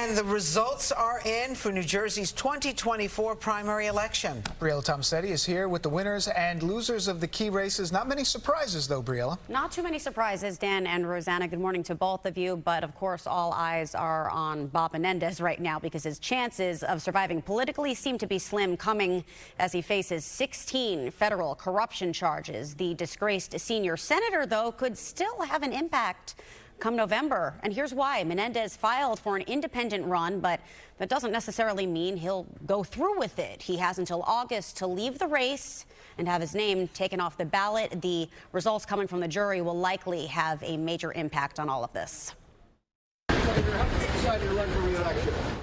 And the results are in for New Jersey's 2024 primary election. Briella Tomassetti is here with the winners and losers of the key races. Not many surprises, though, Briella. Not too many surprises, Dan and Rosanna. Good morning to both of you. But, of course, all eyes are on Bob Menendez right now because his chances of surviving politically seem to be slim, coming as he faces 16 federal corruption charges. The disgraced senior senator, though, could still have an impact come November. And here's why. Menendez filed for an independent run, but that doesn't necessarily mean he'll go through with it. He has until August to leave the race and have his name taken off the ballot. The results coming from the jury will likely have a major impact on all of this.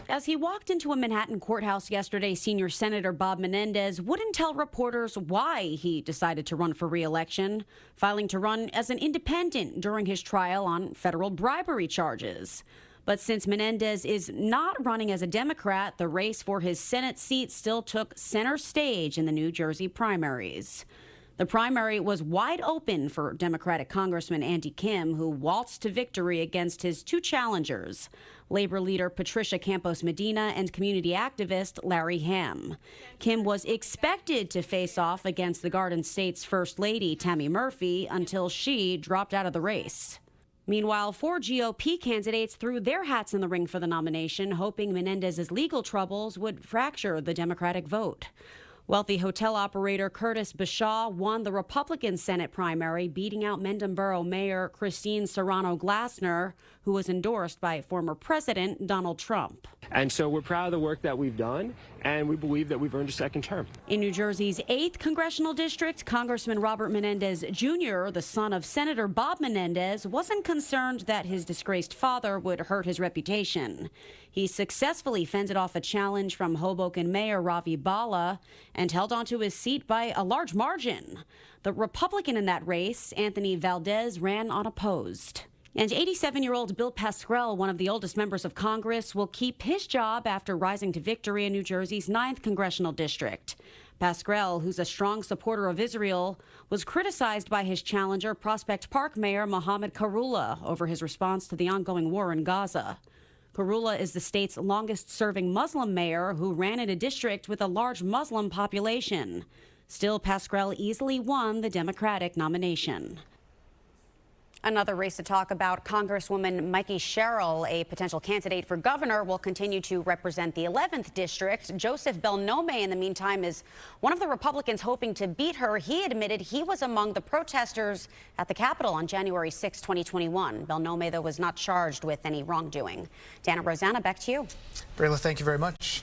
As he walked into a Manhattan courthouse yesterday, senior Senator Bob Menendez wouldn't tell reporters why he decided to run for re-election, filing to run as an independent during his trial on federal bribery charges. But since Menendez is not running as a Democrat, the race for his Senate seat still took center stage in the New Jersey primaries. The primary was wide open for Democratic Congressman Andy Kim, who waltzed to victory against his two challengers, Labor leader Patricia Campos Medina and community activist Larry Hamm. Kim was expected to face off against the Garden State's First Lady, Tammy Murphy, until she dropped out of the race. Meanwhile, 4 GOP candidates threw their hats in the ring for the nomination, hoping Menendez's legal troubles would fracture the Democratic vote. Wealthy hotel operator Curtis Bashaw won the Republican Senate primary, beating out Mendham Borough Mayor Christine Serrano-Glassner, who was endorsed by former President Donald Trump. And so we're proud of the work that we've done, and we believe that we've earned a second term. In New Jersey's 8th congressional district, Congressman Robert Menendez Jr., the son of Senator Bob Menendez, wasn't concerned that his disgraced father would hurt his reputation. He successfully fended off a challenge from Hoboken Mayor Ravi Bala and held onto his seat by a large margin. The Republican in that race, Anthony Valdez, ran unopposed. And 87-year-old Bill Pascrell, one of the oldest members of Congress, will keep his job after rising to victory in New Jersey's 9th congressional district. Pascrell, who's a strong supporter of Israel, was criticized by his challenger, Prospect Park Mayor Mohammed Karula, over his response to the ongoing war in Gaza. Karula is the state's longest-serving Muslim mayor who ran in a district with a large Muslim population. Still, Pascrell easily won the Democratic nomination. Another race to talk about, Congresswoman Mikey Sherrill, a potential candidate for governor, will continue to represent the 11th district. Joseph Belnome, in the meantime, is one of the Republicans hoping to beat her. He admitted he was among the protesters at the Capitol on January 6, 2021. Belnome, though, was not charged with any wrongdoing. Dana, Rosanna, back to you. Briella, thank you very much.